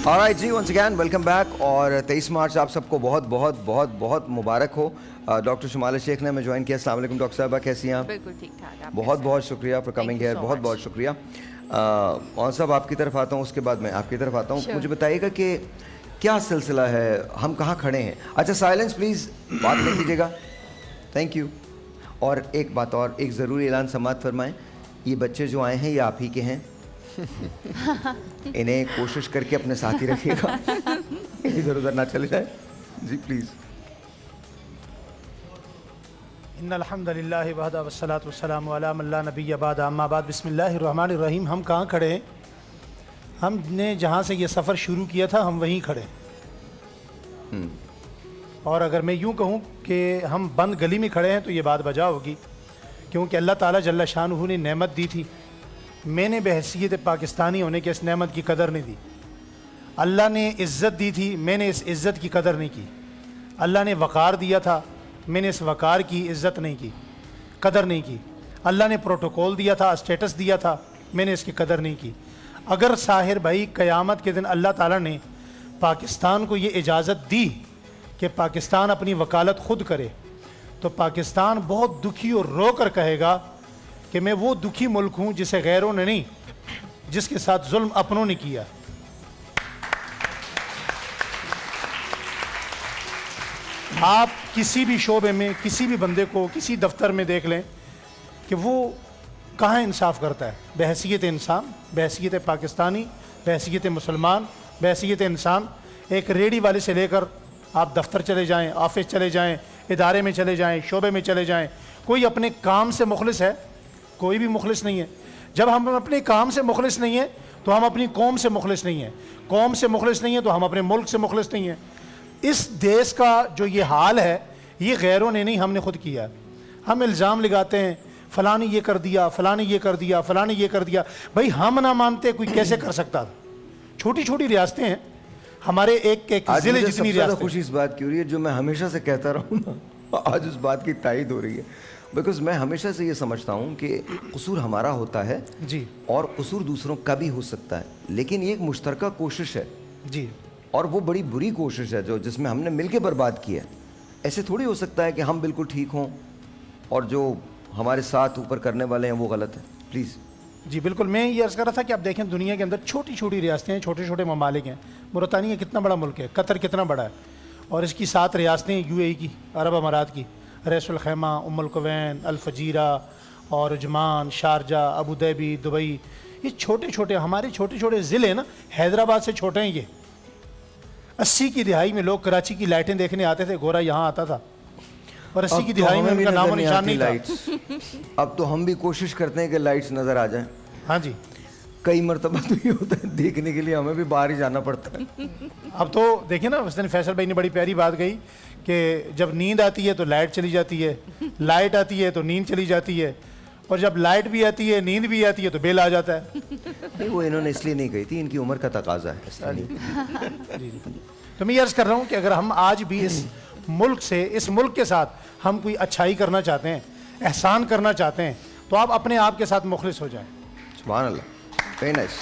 Alright जी, once again welcome back. और 23 मार्च आप सबको बहुत बहुत बहुत बहुत मुबारक हो. डॉक्टर शुमाला शेख ने हमें ज्वाइन किया. अस्सलाम वालेकुम डॉक्टर साहबा, कैसी हैं आप? बिल्कुल ठीक ठाक. बहुत बहुत शुक्रिया फॉर कमिंग हियर. बहुत बहुत शुक्रिया. और साहब आपकी तरफ आता हूँ, उसके बाद मैं आपकी तरफ आता हूँ. मुझे बताइएगा कि क्या सिलसिला है, हम कहाँ खड़े हैं? अच्छा साइलेंस प्लीज़, बात नहीं कीजिएगा. Thank you. और एक बात और, एक ज़रूरी ऐलान समाअत फरमाएं. ये बच्चे जो आए हैं ये आप ही के हैं. इन्हें कोशिश करके अपने साथ ही रखिएगा, इधर उधर ना चले जाए जी प्लीज़. इन्नल हम्दुलिल्लाहि वहदा वस्सलातु वस्सलामु अला मन ला नबिय्य बअदा अम्मा बाद. बिस्मिल्लाहिर रहमानिर रहीम. हम कहाँ खड़े हैं? हमने जहाँ से ये सफ़र शुरू किया था हम वहीं खड़े हैं. और अगर मैं यूँ कहूँ कि हम बंद गली में खड़े हैं तो ये बात बजा होगी, क्योंकि अल्लाह ताला जल्ला शानुहु ने नेमत दी थी. मैंने बहैसियत पाकिस्तानी होने के इस नेमत की कदर नहीं दी. अल्लाह ने इज़्ज़त दी थी, मैंने इस इज़्ज़त की कदर नहीं की. अल्लाह ने वक़ार दिया था, मैंने इस वक़ार की इज़्ज़त नहीं की, कदर नहीं की. अल्लाह ने प्रोटोकॉल दिया था, स्टेटस दिया था, मैंने इसकी कदर नहीं की. अगर साहिर भाई क़यामत के दिन अल्लाह ताला ने पाकिस्तान को ये इजाज़त दी कि पाकिस्तान अपनी वकालत ख़ुद करे, तो पाकिस्तान बहुत दुखी और रो कर कहेगा कि मैं वो दुखी मुल्क हूँ जिसे गैरों ने नहीं, जिसके साथ जुल्म अपनों ने किया. आप किसी भी शोबे में किसी भी बंदे को किसी दफ्तर में देख लें कि वो कहाँ इंसाफ करता है. बहैसियत इंसान, बहैसियत पाकिस्तानी, बहैसियत मुसलमान, बहैसियत इंसान, एक रेडी वाले से लेकर आप दफ्तर चले जाएं, ऑफिस चले जाएं, इदारे में चले जाएं, शोबे में चले जाएं, कोई अपने काम से मुखलिस है? कोई भी मुखलिस नहीं है. जब हम अपने काम से मुखलिस नहीं है तो हम अपनी कौम से मुखलिस नहीं है. कौम से मुखलिस नहीं है तो हम अपने मुल्क से मुखलिस नहीं है. इस देश का जो ये हाल है ये गैरों ने नहीं, हमने खुद किया. हम इल्ज़ाम लगाते हैं फ़लाँ ने ये कर दिया, फ़लाँ ने ये कर दिया, फ़लाँ ने ये कर दिया. भाई हम ना मानते कोई कैसे कर सकता? छोटी छोटी रियासतें हैं हमारे, एक एक ज़िले जितनी रियासतें. खुशी इस बात की हो रही है जो मैं हमेशा से कहता रहा हूँ ना, आज उस बात की तायद हो रही है. बिकॉज मैं हमेशा से ये समझता हूँ कि कसूर हमारा होता है जी, और कसूर दूसरों का भी हो सकता है, लेकिन ये एक मुश्तरका कोशिश है जी, और वो बड़ी बुरी कोशिश है जो जिसमें हमने मिलके बर्बाद किया है. ऐसे थोड़ी हो सकता है कि हम बिल्कुल ठीक हों और जो हमारे साथ ऊपर करने वाले हैं वो गलत है. प्लीज़ जी बिल्कुल. मैं ये अर्ज़ कर रहा था कि आप देखें दुनिया के अंदर छोटी छोटी रियासतें हैं, छोटे छोटे ममालिक हैं. मुरतानिया कितना बड़ा मुल्क है, कतर कितना बड़ा है, और इसकी 7 रियासतें UAE की, अरब अमारात की, रईसुल खैमा, उम्मुल कुवैन, अल फजीरा और Uzzaman, Sharjah, Abu Dhabi, Dubai. ये छोटे छोटे हमारे छोटे छोटे ज़िले हैं ना, हैदराबाद से छोटे हैं ये. 80 की दिहाई में लोग कराची की लाइटें देखने आते थे, गोरा यहाँ आता था, और 80 की दिहाई में उनका नामो निशान नहीं था. अब तो हम भी कोशिश करते हैं कि लाइट्स नज़र आ जाएं. हाँ जी, कई मरतबा तो ये होता है देखने के लिए हमें भी बाहर ही जाना पड़ता है. अब तो देखिए ना, उस दिन फैसल भाई ने बड़ी प्यारी बात कही कि जब नींद आती है तो लाइट चली जाती है, लाइट आती है तो नींद चली जाती है, और जब लाइट भी आती है नींद भी आती है तो बिल आ जाता है. नहीं, वो इन्होंने इसलिए नहीं कही थी, इनकी उम्र का तकाजा है. तो मैं ये अर्ज़ कर रहा हूँ कि अगर हम आज भी इस मुल्क से, इस मुल्क के साथ हम कोई अच्छाई करना चाहते हैं, एहसान करना चाहते हैं, तो आप अपने आप के साथ मुखलिस हो जाएं. सुभान अल्लाह, वेरी नाइस.